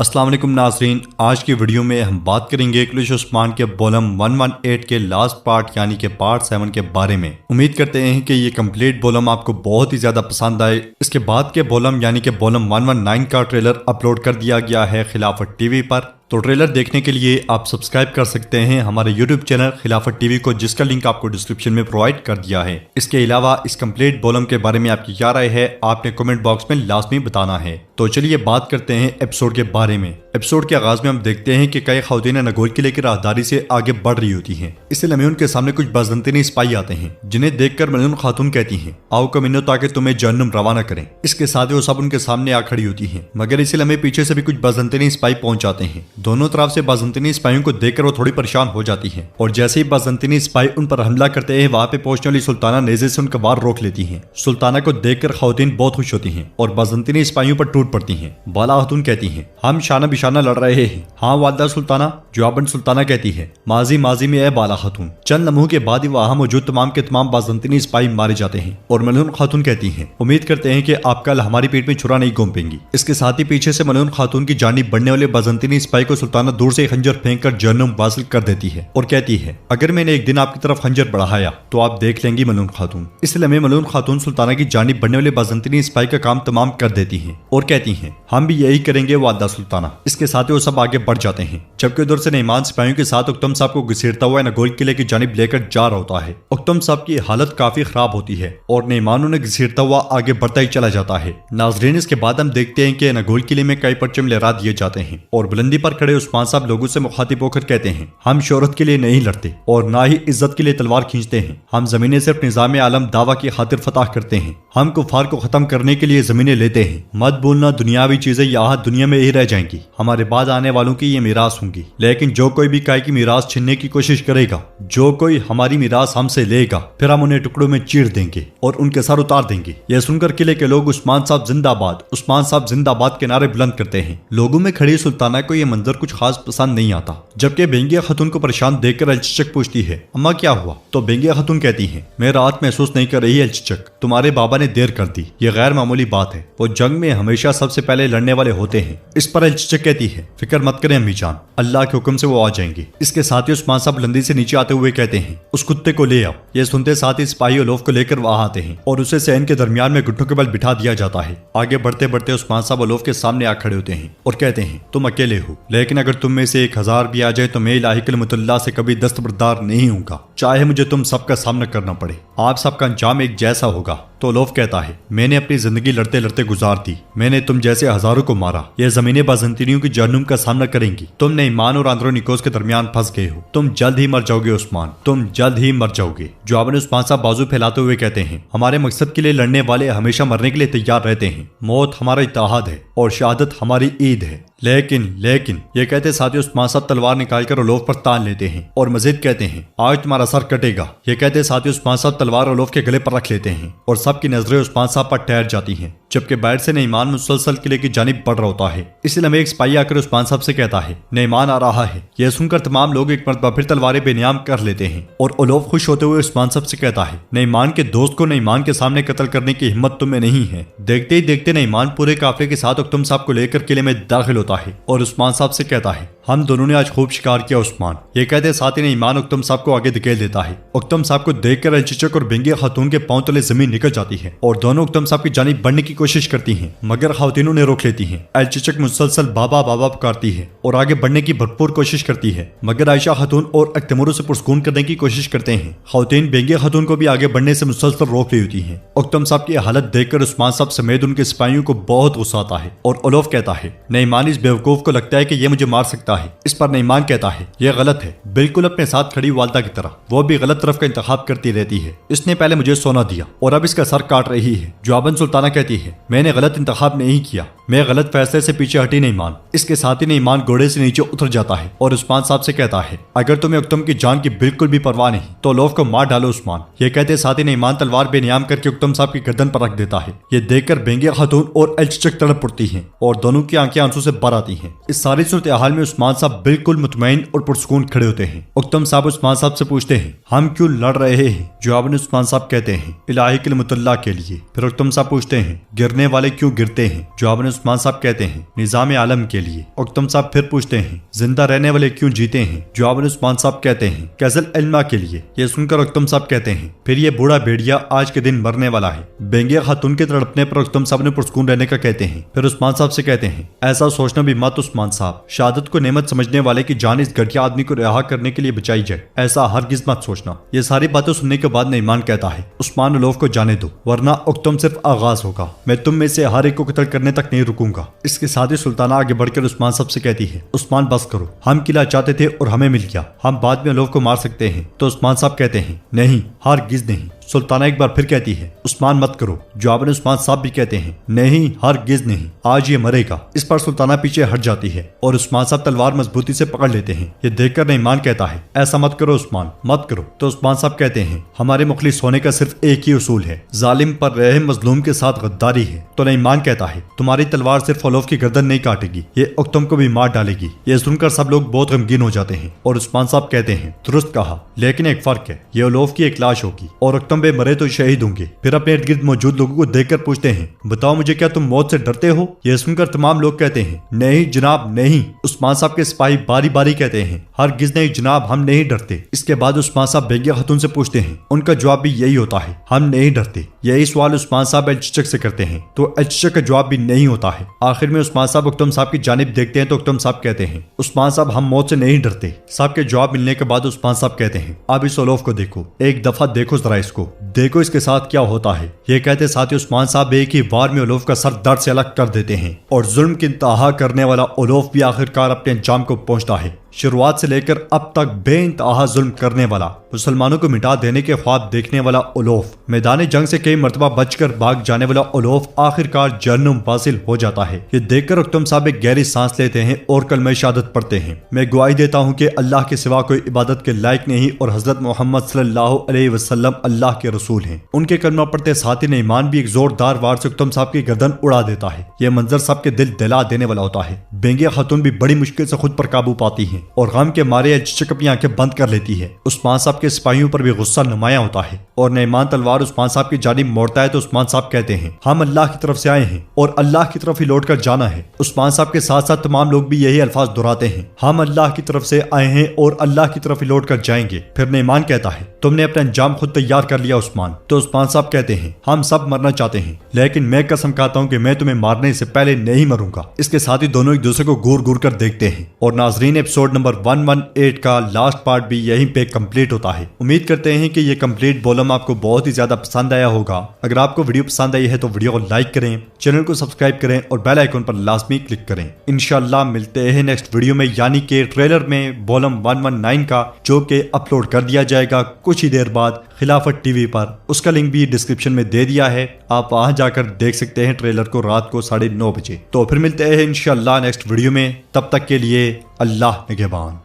अस्सलाम वालेकुम नाज़रीन, आज की वीडियो में हम बात करेंगे क्लैश उस्मान के वॉल्यूम 118 के लास्ट पार्ट यानी कि पार्ट 7 के बारे में। उम्मीद करते हैं कि ये कंप्लीट वॉल्यूम आपको बहुत ही ज्यादा पसंद आए। इसके बाद के वॉल्यूम यानी कि वॉल्यूम 119 का ट्रेलर अपलोड कर दिया गया है खिलाफत टीवी पर। तो ट्रेलर देखने के लिए आप सब्सक्राइब कर सकते हैं हमारे यूट्यूब चैनल खिलाफत टीवी को, जिसका लिंक आपको डिस्क्रिप्शन में प्रोवाइड कर दिया है। इसके अलावा इस कंप्लीट वॉल्यूम के बारे में आपकी क्या राय है आपने कमेंट बॉक्स में लाजमी बताना है। तो चलिए बात करते हैं एपिसोड के बारे में। एपिसोड के आगाज में हम देखते हैं कि कई खवातीन नगोल किले की राहदारी से आगे बढ़ रही होती हैं। इससे लम्हे उनके सामने कुछ बजंतनी सिपाही आते हैं, जिन्हें देखकर मलून खातून कहती हैं, आओ कमीनो ताकि तुम्हें जहन्नुम रवाना करें। इसके साथ ही वो सब उनके सामने आ खड़ी होती हैं, मगर इसी लम्हे पीछे से भी कुछ बजंतनी सिपाही पहुंच जाते हैं। दोनों तरफ से बाजंतनी सिपाहियों को देखकर वो थोड़ी परेशान हो जाती हैं और जैसे ही बाजंतनी सिपाही उन पर हमला करते हैं, वहां पे पहुंचने वाली सुल्ताना नेज़े से उनका वार रोक लेती हैं। सुल्ताना को देखकर खवातीन बहुत खुश होती हैं और बाजंतनी सिपाहियों पर टूट पड़ती हैं। बाला खातून कहती हैं, हम शाना बिशाना लड़ रहे हैं। हाँ वालदा सुल्ताना, जवाबन सुल्ताना कहती है, माजी में है बाला खातून। चंद लम्हों के बाद ही वहां मौजूद तमाम के तमाम बाजंतनी सिपाही मारे जाते हैं और मलून खातून कहती हैं, उम्मीद करते हैं कि आप कल हमारी पीठ में छुरा नहीं घोंपेंगी। इसके साथ ही पीछे से मलून खातून की जानिब बढ़ने वाले बाजंतनी सिपाही को सुल्ताना दूर से खंजर फेंक कर जहन्नुम वासिल कर देती है और कहती है, अगर मैंने एक दिन आपकी तरफ खंजर बढ़ाया तो आप देख लेंगी मलून खातून। इस लम्हे मलून खातून सुल्ताना की जानिब बढ़ने वाले बाजंतनी सिपाही का काम तमाम कर देती हैं और कहती हैं, हम भी यही करेंगे वालदा सुल्ताना। इसके साथ ही वो सब आगे बढ़ जाते हैं, जबकि उधर से नईमान सिपाहियों के साथ उक्तम साहब को घसीटता हुआ नगोल किले की जानिब लेकर जा रहा होता है। उक्तम साहब की हालत काफी खराब होती है और नईमान उन्हें घसीटता हुआ आगे बढ़ता ही चला जाता है। नाज़रीन, इसके बाद हम देखते हैं कि नगोल किले में कई परचम लहरा दिए जाते हैं और बुलंदी पर खड़े उस्मान साहब लोगों से मुखातिब होकर कहते हैं, हम शोहरत के लिए नहीं लड़ते और ना ही इज्जत के लिए तलवार खींचते हैं। हम जमीनें सिर्फ निजाम आलम दावा की खातिर फतह करते हैं। हम कुफार को खत्म करने के लिए जमीनें लेते हैं। मत बोलना, दुनियावी चीजें यहाँ दुनिया में ही रह जाएंगी, हमारे बाद आने वालों की ये मीरास होंगी। लेकिन जो कोई भी काय की मीरास छीनने की कोशिश करेगा, जो कोई हमारी मीरास हमसे लेगा, फिर हम उन्हें टुकड़ों में चीर देंगे और उनके सर उतार देंगे। यह सुनकर किले के लोग उस्मान साहब जिंदाबाद, उस्मान साहब जिंदाबाद के नारे बुलंद करते हैं। लोगों में खड़ी सुल्ताना को यह मंजर कुछ खास पसंद नहीं आता। जबकि बेंगिया खातून को परेशान देखकर अलचिचक पूछती है, अम्मा क्या हुआ? तो बेंगिया खातून कहती है, मैं राहत महसूस नहीं कर रही अलचिचक, तुम्हारे बाबा ने देर कर दी, ये गैर मामूली बात है। वो जंग में हमेशा सबसे पहले लड़ने वाले होते हैं। इस पर अलचिचक कहती है, फिक्र मत करें अम्मी जान, अल्लाह के हुक्म से वो आ जाएंगे। इसके साथ ही उस्मान साहब बुलंदी से नीचे आते हुए कहते हैं, उस कुत्ते को ले आओ। ये सुनते साथ ही सिपाही उलोफ को लेकर वहां आते हैं और उसे सहन के दरमियान में घुटनों के बल बिठा दिया जाता है। आगे बढ़ते बढ़ते उस्मान साहब उलोफ के सामने आ खड़े होते हैं और कहते हैं, तुम अकेले हो, लेकिन अगर तुम में से 1000 भी आ जाए तो मैं इलाही कलमतुल्लाह से कभी दस्तबरदार नहीं हूँगा, चाहे मुझे तुम सबका सामना करना पड़े। आप सबका अंजाम एक जैसा होगा। तो लोफ कहता है, मैंने अपनी जिंदगी लड़ते लड़ते गुजार दी, मैंने तुम जैसे हजारों को मारा। यह जमीनें बाजंतनियों की जहन्नुम का सामना करेंगी। तुम नईमान और आंद्रोनिकोस के दरमियान फंस गए हो। तुम जल्द ही मर जाओगे उस्मान, तुम जल्द ही मर जाओगे। जवाब में उस्मान साहब बाजू फैलाते हुए कहते हैं, हमारे मकसद के लिए लड़ने वाले हमेशा मरने के लिए तैयार रहते हैं। मौत हमारा इत्तेहाद है और शहादत हमारी ईद है। लेकिन ये कहते साथ ही उस्मान साहब तलवार निकालकर उलोफ पर तान लेते हैं और मजीद कहते हैं, आज तुम्हारा सर कटेगा। ये कहते साथ ही उस्मान साहब तलवार उलोफ के गले पर रख लेते हैं और सबकी नजरें उस्मान साहब पर ठहर जाती हैं, जबकि बैठ से नईमान मुसलसल किले की जानिब बढ़ रहा होता है। इसी लम्हे एक सिपाही आकर उस्मान साहब से कहता है, नईमान आ रहा है। यह सुनकर तमाम लोग एक मरतबा फिर तलवारें बेनियाम कर लेते हैं और उलोफ खुश होते हुए उस्मान साहब से कहता है, नईमान के दोस्त को नईमान के सामने कत्ल करने की हिम्मत तुम्हें नहीं है। देखते ही देखते नईमान पूरे काफिले के साथ उक्तम साहब को लेकर किले में दाखिल होता है और उस्मान साहब से कहता है, हम दोनों ने आज खूब शिकार किया उस्मान। ये कहते साथ ही नईमान उक्तम साहब को आगे धकेल देता है। उक्तम साहब को देखकर अलचिचक और बेंगिया खातून के पांव तले जमीन निकल जाती है और दोनों उक्तम साहब की जानिब बढ़ने की कोशिश करती हैं, मगर खातूनों ने रोक लेती हैं। अलचिचक मुसलसल बाबा बाबा पुकारती है और आगे बढ़ने की भरपूर कोशिश करती है, मगर आयशा खातून और अख्तमूर से पुरस्कून करने की कोशिश करते हैं। खातून बेंगिया खातून को भी आगे बढ़ने से मुसलसल रोक ली होती है। उक्तम साहब की हालत देखकर उस्मान साहब समेत उनके सिपाहियों को बहुत गुस्सा आता है और उलोफ कहता है, नईमान इस बेवकूफ को लगता है कि यह मुझे मार सकता है। इस पर नईमान कहता है, यह गलत है, बिल्कुल अपने साथ खड़ी वालदा की तरह। वो भी गलत तरफ का इंतखाब करती रहती है। इसने पहले मुझे सोना दिया और अब इसका सर काट रही है। जवाबन सुल्ताना कहती है, मैंने गलत इंतखाब नहीं किया, मैं गलत फैसले से पीछे हटी नहीं मान। इसके साथ ही नईमान घोड़े से नीचे उतर जाता है और उस्मान साहब से कहता है, अगर तुम्हें उक्तम की जान की बिल्कुल भी परवाह नहीं तो लोफ को मार डालो उस्मान। ये कहते साथ ही नईमान तलवार बेनियाम करके उक्तम साहब की गर्दन पर रख देता है। ये देखकर बेंगिया खातून और अलचिचक तड़प पड़ती हैं और दोनों की आंखें आंसू से भर आती हैं। इस सारी सूरत हाल में उस्मान साहब बिल्कुल मुतमईन और पुरसुकून खड़े होते हैं। उक्तम साहब उस्मान साहब से पूछते हैं, हम क्यों लड़ रहे हैं? जवाब में उस्मान साहब कहते हैं, इलाही कलमतुल्लाह के लिए। फिर उक्तम साहब पूछते हैं, गिरने वाले क्यों गिरते हैं? जवाब में उस्मान साहब कहते हैं निजाम आलम के लिए। उक्तम साहब फिर पूछते हैं जिंदा रहने वाले क्यों जीते हैं? जवाब उस्मान साहब कहते हैं कैसल इल्मा के लिए। ये सुनकर उक्तम साहब कहते हैं फिर ये बूढ़ा भेड़िया आज के दिन मरने वाला है। बेंगिया खातून के तड़पने पर उक्तम साहब ने पुरस्कून रहने का कहते हैं। फिर उस्मान साहब से कहते हैं ऐसा सोचना भी मत उस्मान साहब, शहादत को नेमत समझने वाले की जान इस घटिया आदमी को रिहा करने के लिए बचाई जाए, ऐसा हरगिज मत सोचना। ये सारी बातें सुनने के बाद नईमान कहता है उस्मान उलोफ को जाने दो वरना उक्तम सिर्फ आगाज होगा, मैं तुम में से हर एक को कत्ल करने तक नहीं रुकूंगा। इसके साथ ही सुल्ताना आगे बढ़कर उस्मान साहब से कहती है उस्मान बस करो, हम किला चाहते थे और हमें मिल गया, हम बाद में उलोफ को मार सकते हैं। तो उस्मान साहब कहते हैं नहीं, हरगिज नहीं। सुल्ताना एक बार फिर कहती है उस्मान मत करो। जवाब में उस्मान साहब भी कहते हैं नहीं, हरगिज नहीं, आज ये मरेगा। इस पर सुल्ताना पीछे हट जाती है और उस्मान साहब तलवार मजबूती से पकड़ लेते हैं। ये देखकर नईमान कहता है ऐसा मत करो उस्मान, मत करो। तो उस्मान साहब कहते हैं हमारे मुखलिस होने का सिर्फ एक ही उसूल है, जालिम पर रहम मजलूम के साथ गद्दारी है। तो नईमान कहता है तुम्हारी तलवार सिर्फ उलोफ की गर्दन नहीं काटेगी, ये उक्तम को भी मार डालेगी। ये सुनकर सब लोग बहुत गमगीन हो जाते हैं और उस्मान साहब कहते हैं दुरुस्त कहा, लेकिन एक फर्क है, ये उलोफ की एक लाश होगी और उक्तम बे मरे तो शहीद होंगे। फिर अपने इर्द गिर्द मौजूद लोगों को देखकर पूछते हैं बताओ मुझे क्या तुम मौत से डरते हो? यह सुनकर तमाम लोग कहते हैं नहीं जनाब नहीं। उस्मान साहब के सिपाही बारी बारी कहते हैं हरगिज नहीं जनाब, हम नहीं डरते। इसके बाद उस्मान साहब बेगिया खातून से पूछते हैं, उनका जवाब भी यही होता है हम नहीं डरते। यही सवाल उस्मान साहब एलचिचक से करते हैं तो एलचिचक का जवाब भी नहीं होता है। आखिर में उस्मान साहब उक्तम साहब की जानिब देखते हैं तो उक्तम साहब कहते हैं उस्मान साहब हम मौत से नहीं डरते। साहब के जवाब मिलने के बाद उस्मान साहब कहते हैं अब इस उलोफ को देखो, एक दफा देखो जरा इसको, देखो इसके साथ क्या होता है। ये कहते साथ ही उस्मान साहब एक ही वार में उलोफ का सर दर्द से अलग कर देते हैं और जुल्म की इंतहा करने वाला उलोफ भी आखिरकार अपने अंजाम को पहुंचता है। शुरुआत से लेकर अब तक बेइंतहा जुल्म करने वाला, मुसलमानों को मिटा देने के ख्वाब देखने वाला उलोफ, मैदान जंग से कई मरतबा बचकर भाग जाने वाला उलोफ आखिरकार जहन्नुम वासिल हो जाता है। ये देखकर उक्तम साहब एक गहरी सांस लेते हैं और कलमे शहादत पढ़ते हैं। मैं गवाही देता हूँ कि अल्लाह के सिवा कोई इबादत के लायक नहीं और हजरत मोहम्मद सल्लल्लाहु अलैहि वसल्लम अल्लाह के रसूल हैं। उनके कलमा पढ़ते साथ ही नईमान भी एक जोरदार वार से उक्तम साहब की गर्दन उड़ा देता है। यह मंजर सबके दिल दिला देने वाला होता है। बेंगिया खातून भी बड़ी मुश्किल से खुद पर काबू पाती है और गम के मारे एलचिचक अपनी आंखें बंद कर लेती है। उस्मान साहब के सिपाहियों पर भी गुस्सा नुमाया होता है और नईमान तलवार उस्मान साहब की जानिब मोड़ता है तो उस्मान साहब कहते हैं हम अल्लाह की तरफ से आए हैं और अल्लाह की तरफ ही लौट कर जाना है। उस्मान साहब के साथ साथ तमाम लोग भी यही अल्फाज दोहराते हैं हम अल्लाह की तरफ से आए हैं और अल्लाह की तरफ ही लौट कर जाएंगे। फिर नईमान कहता है तुमने अपना अंजाम खुद तैयार कर लिया उस्मान। तो उस्मान साहब कहते हैं हम सब मरना चाहते हैं लेकिन मैं कसम खाता हूँ कि मैं तुम्हें मारने से पहले नहीं मरूंगा। इसके साथ ही दोनों एक दूसरे को घूर घूर कर देखते हैं और नाजरीन एपिसोड नंबर 118 का लास्ट पार्ट भी यहीं पे कंप्लीट होता है। उम्मीद करते हैं कि ये कंप्लीट वॉल्यूम आपको बहुत ही ज्यादा पसंद आया होगा। अगर आपको वीडियो पसंद आई है तो वीडियो को लाइक करें, चैनल को सब्सक्राइब करें और बेल आइकन पर लाजमी क्लिक करें। इंशाल्लाह मिलते हैं नेक्स्ट वीडियो में, यानी कि ट्रेलर में वॉल्यूम 119 का, जो कि अपलोड कर दिया जाएगा कुछ ही देर बाद खिलाफत टीवी पर। उसका लिंक भी डिस्क्रिप्शन में दे दिया है, आप वहां जाकर देख सकते हैं ट्रेलर को रात को 9:30 बजे। तो फिर मिलते हैं इंशाल्लाह नेक्स्ट वीडियो में, तब तक के लिए अल्लाह निगहबान।